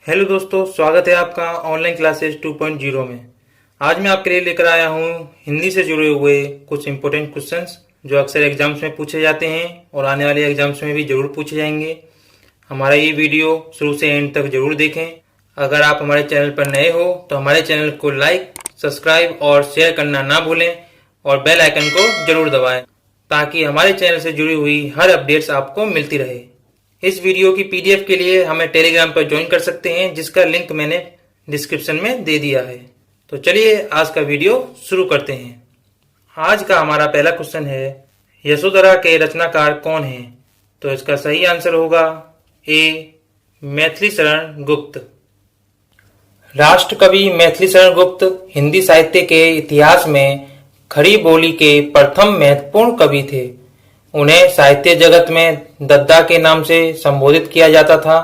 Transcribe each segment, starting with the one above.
Hello दोस्तों, स्वागत है आपका ऑनलाइन क्लासेस 2.0 में। आज मैं आपके लिए लेकर आया हूँ हिंदी से जुड़े हुए कुछ इम्पोर्टेंट क्वेश्चंस जो अक्सर एग्जाम्स में पूछे जाते हैं और आने वाले एग्जाम्स में भी जरूर पूछे जाएंगे। हमारा ये वीडियो शुरू से एंड तक जरूर देखें। अगर आप हमारे चैनल पर नए हो तो हमारे चैनल को लाइक, सब्सक्राइब और शेयर करना ना भूलें और बेल आइकन को जरूर दबाएं ताकि हमारे चैनल से जुड़ी हुई हर अपडेट्स आपको मिलती रहे। इस वीडियो की पीडीएफ के लिए हमें टेलीग्राम पर ज्वाइन कर सकते हैं, जिसका लिंक मैंने डिस्क्रिप्शन में दे दिया है। तो चलिए आज का वीडियो शुरू करते हैं। आज का हमारा पहला क्वेश्चन है, यशोधरा के रचनाकार कौन हैं? तो इसका सही आंसर होगा ए, मैथिली शरण गुप्त। राष्ट्रकवि मैथिली शरण गुप्त हिंदी साहित्य के इतिहास में खड़ी बोली के प्रथम महत्वपूर्ण कवि थे। उन्हें साहित्य जगत में दद्दा के नाम से संबोधित किया जाता था।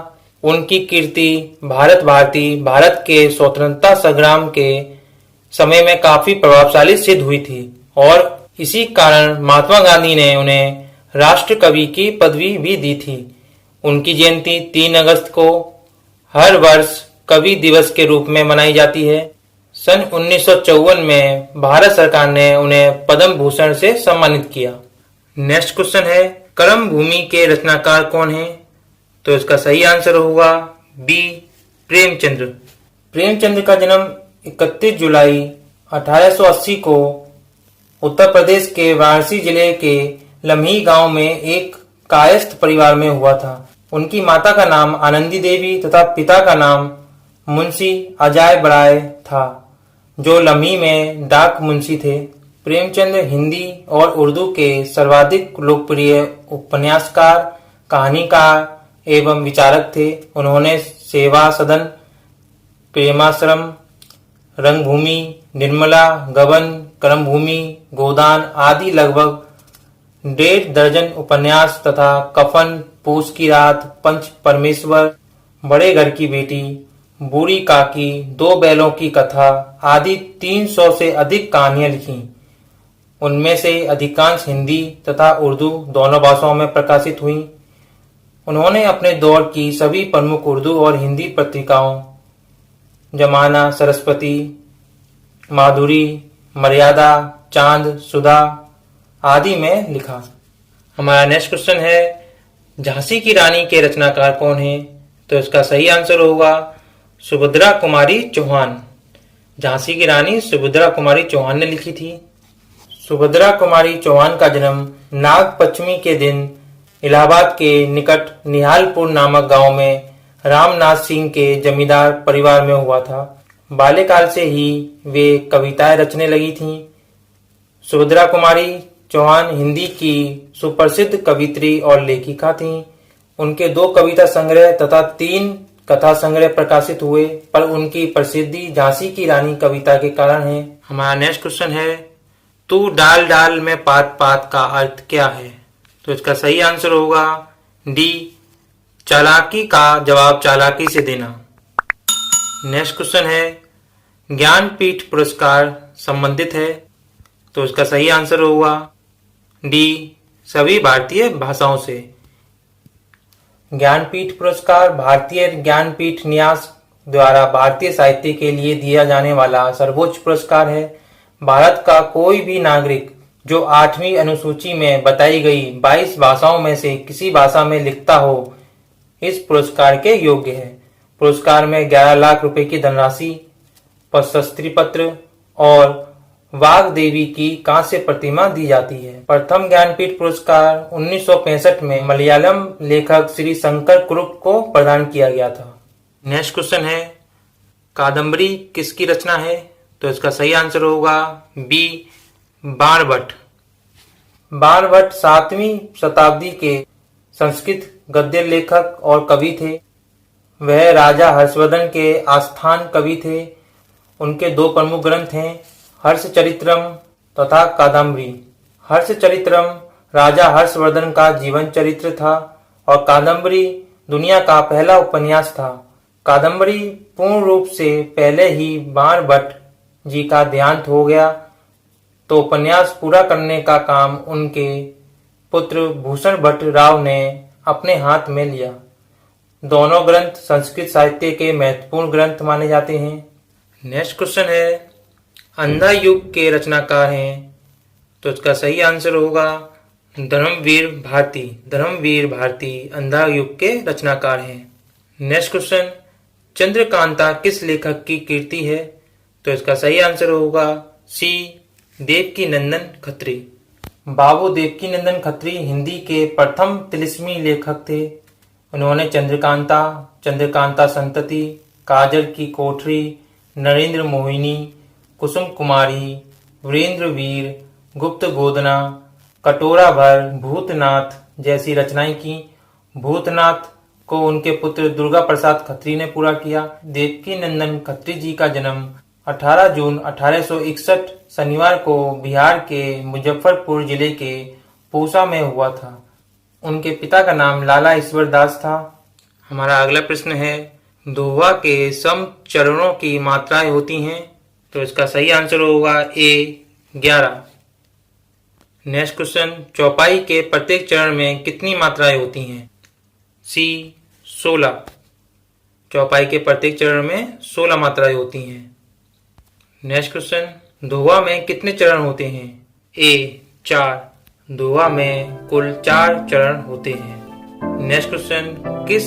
उनकी कीर्ति भारत के स्वतंत्रता संग्राम के समय में काफी प्रभावशाली सिद्ध हुई थी और इसी कारण महात्मा गांधी ने उन्हें राष्ट्र कवि की पदवी भी दी थी। उनकी जयंती 3 अगस्त को हर वर्ष कवि दिवस के रूप में मनाई जाती है। सन 1954 में भारत सरकार ने उन्हें पद्म भूषण से सम्मानित किया। नेक्स्ट क्वेश्चन है, कर्म भूमि के रचनाकार कौन है? तो इसका सही आंसर होगा बी, प्रेमचंद्र। प्रेमचंद्र का जन्म 31 जुलाई 1880 को उत्तर प्रदेश के वाराणसी जिले के लम्ही गांव में एक कायस्थ परिवार में हुआ था। उनकी माता का नाम आनंदी देवी तथा पिता का नाम मुंशी अजाय बराय था, जो लम्ही में डाक मुंशी थे। प्रेमचंद हिंदी और उर्दू के सर्वाधिक लोकप्रिय उपन्यासकार, कहानीकार एवं विचारक थे। उन्होंने सेवा सदन, प्रेमाश्रम, रंगभूमि, निर्मला, गबन, कर्मभूमि, गोदान आदि लगभग 1.5 दर्जन उपन्यास तथा कफन, पूस की रात, पंच परमेश्वर, बड़े घर की बेटी, बूढ़ी काकी, 2 बैलों की कथा आदि 300 से अधिक कहानियां लिखी। उनमें से अधिकांश हिंदी तथा उर्दू दोनों भाषाओं में प्रकाशित हुई। उन्होंने अपने दौर की सभी प्रमुख उर्दू और हिंदी पत्रिकाओं जमाना, सरस्वती, माधुरी, मर्यादा, चांद, सुधा आदि में लिखा। हमारा नेक्स्ट क्वेश्चन है, झांसी की रानी के रचनाकार कौन है? तो इसका सही आंसर होगा सुभद्रा कुमारी चौहान। झांसी की रानी सुभद्रा कुमारी चौहान ने लिखी थी। सुभद्रा कुमारी चौहान का जन्म नाग पंचमी के दिन इलाहाबाद के निकट निहालपुर नामक गांव में रामनाथ सिंह के जमींदार परिवार में हुआ था। बाल्यकाल से ही वे कविताएं रचने लगी थीं। सुभद्रा कुमारी चौहान हिंदी की सुप्रसिद्ध कवित्री और लेखिका थीं। उनके 2 कविता संग्रह तथा 3 कथा संग्रह प्रकाशित हुए, पर उनकी प्रसिद्धि झांसी की रानी कविता के कारण है। हमारा नेक्स्ट क्वेश्चन है, तू डाल डाल में पात पात का अर्थ क्या है? तो इसका सही आंसर होगा डी, चालाकी का जवाब चालाकी से देना। नेक्स्ट क्वेश्चन है, ज्ञानपीठ पुरस्कार संबंधित है। तो इसका सही आंसर होगा डी, सभी भारतीय भाषाओं से। ज्ञानपीठ पुरस्कार भारतीय ज्ञानपीठ न्यास द्वारा भारतीय साहित्य के लिए दिया जाने वाला सर्वोच्च पुरस्कार है। भारत का कोई भी नागरिक जो 8वीं अनुसूची में बताई गई 22 भाषाओं में से किसी भाषा में लिखता हो, इस पुरस्कार के योग्य है। पुरस्कार में 11 लाख रुपए की धनराशि, प्रशस्ति पत्र और वाघ देवी की कांस्य प्रतिमा दी जाती है। प्रथम ज्ञानपीठ पुरस्कार 1965 में मलयालम लेखक श्री शंकर कुरुप को प्रदान किया गया था। नेक्स्ट क्वेश्चन है, कादम्बरी किसकी रचना है? तो इसका सही आंसर होगा बी, बाणभट्ट। बाणभट्ट 7वीं शताब्दी के संस्कृत गद्य लेखक और कवि थे। वह राजा हर्षवर्धन के आस्थान कवि थे। उनके 2 प्रमुख ग्रंथ हैं, हर्षचरित्रम तथा कादम्बरी। हर्षचरित्रम राजा हर्षवर्धन का जीवन चरित्र था और कादम्बरी दुनिया का पहला उपन्यास था। कादम्बरी पूर्ण रूप से पहले ही बाणभट्ट जी का देहांत हो गया, तो उपन्यास पूरा करने का काम उनके पुत्र भूषण भट्ट राव ने अपने हाथ में लिया। दोनों ग्रंथ संस्कृत साहित्य के महत्वपूर्ण ग्रंथ माने जाते हैं। नेक्स्ट क्वेश्चन है, अंधा युग के रचनाकार हैं, तो इसका सही आंसर होगा धर्मवीर भारती। धर्मवीर भारती अंधा युग के रचनाकार हैं। नेक्स्ट क्वेश्चन, चंद्रकांता किस लेखक की कृति है, तो इसका सही आंसर होगा सी देवकीनंदन खत्री। बाबू देवकीनंदन खत्री हिंदी के प्रथम तिलिस्मी लेखक थे। उन्होंने चंद्रकांता, चंद्रकांता संतति, काजल की कोठरी, नरेंद्र मोहिनी, कुसुम कुमारी, वीरेंद्र वीर, गुप्त गोदना, कटोरा भर, भूतनाथ जैसी रचनाएं की। भूतनाथ को उनके पुत्र दुर्गा प्रसाद खत्री ने पूरा किया। देवकीनंदन खत्री जी का जन्म 18 जून 1861 शनिवार को बिहार के मुजफ्फरपुर जिले के पूसा में हुआ था। उनके पिता का नाम लाला ईश्वर दास था। हमारा अगला प्रश्न है, दोहा के सम चरणों की मात्राएं होती हैं, तो इसका सही आंसर होगा ए 11। नेक्स्ट क्वेश्चन, चौपाई के प्रत्येक चरण में कितनी मात्राएं होती हैं, सी 16। चौपाई के प्रत्येक चरण में 16 मात्राएं होती हैं। नेक्स्ट क्वेश्चन, दोहा में कितने चरण होते हैं, ए 4। दोहा में कुल 4 चरण होते हैं। नेक्स्ट क्वेश्चन, किस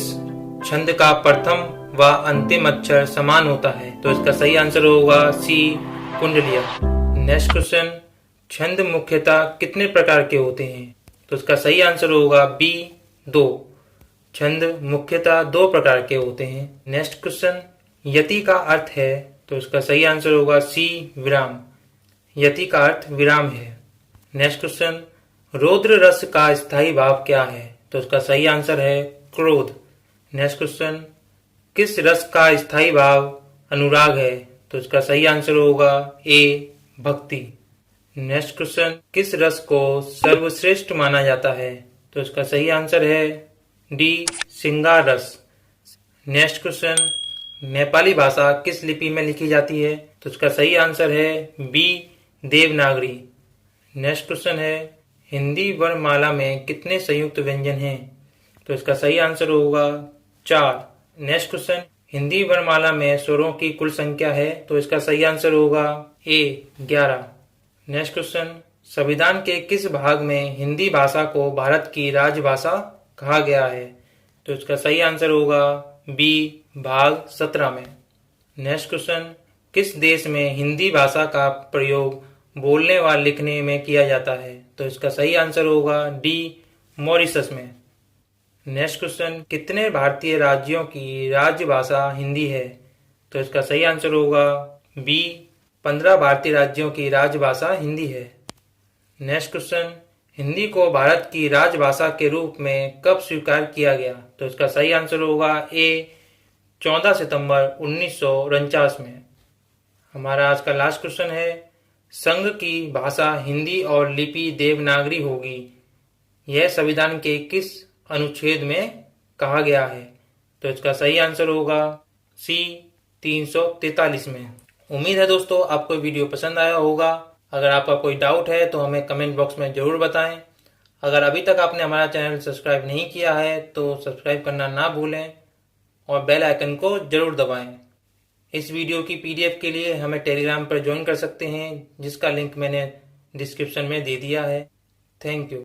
छंद का प्रथम व अंतिम अक्षर समान होता है, तो इसका सही आंसर होगा सी कुंडलिया। नेक्स्ट क्वेश्चन, छंद मुख्यतः कितने प्रकार के होते हैं, तो इसका सही आंसर होगा बी 2। छंद मुख्यतः 2 प्रकार के होते हैं। नेक्स्ट क्वेश्चन, यति का अर्थ है, तो इसका सही आंसर होगा सी विराम। यति का अर्थ विराम है। नेक्स्ट क्वेश्चन, रौद्र रस का स्थायी भाव क्या है, तो इसका सही आंसर है क्रोध। नेक्स्ट क्वेश्चन, किस रस का स्थायी भाव अनुराग है, तो इसका सही आंसर होगा ए भक्ति। नेक्स्ट क्वेश्चन, किस रस को सर्वश्रेष्ठ माना जाता है, तो इसका सही आंसर है डी श्रृंगार रस। नेक्स्ट क्वेश्चन, नेपाली भाषा किस लिपि में लिखी जाती है, तो इसका सही आंसर है बी देवनागरी। नेक्स्ट क्वेश्चन है, हिंदी वर्णमाला में कितने संयुक्त व्यंजन हैं, तो इसका सही आंसर होगा 4। नेक्स्ट क्वेश्चन, हिंदी वर्णमाला में स्वरों की कुल संख्या है, तो इसका सही आंसर होगा ए 11। नेक्स्ट क्वेश्चन, संविधान के किस भाग में हिंदी भाषा को भारत की राजभाषा कहा गया है, तो इसका सही आंसर होगा बी भाग 17 में। नेक्स्ट क्वेश्चन, किस देश में हिंदी भाषा का प्रयोग बोलने व लिखने में किया जाता है, तो इसका सही आंसर होगा डी मॉरिशस में। नेक्स्ट क्वेश्चन, कितने भारतीय राज्यों की राजभाषा हिंदी है, तो इसका सही आंसर होगा बी 15 भारतीय राज्यों की राजभाषा हिंदी है। नेक्स्ट क्वेश्चन, हिंदी को भारत की राजभाषा के रूप में कब स्वीकार किया गया, तो इसका सही आंसर होगा ए 14 सितंबर 1949 में। हमारा आज का लास्ट क्वेश्चन है, संघ की भाषा हिंदी और लिपि देवनागरी होगी, यह संविधान के किस अनुच्छेद में कहा गया है, तो इसका सही आंसर होगा सी 343 में। उम्मीद है दोस्तों आपको वीडियो पसंद आया होगा। अगर आपका कोई डाउट है तो हमें कमेंट बॉक्स में जरूर बताएं। अगर अभी तक आपने हमारा चैनल सब्सक्राइब नहीं किया है तो सब्सक्राइब करना ना भूलें और बेल आइकन को जरूर दबाएं। इस वीडियो की पीडीएफ के लिए हमें टेलीग्राम पर ज्वाइन कर सकते हैं, जिसका लिंक मैंने डिस्क्रिप्शन में दे दिया है। Thank you.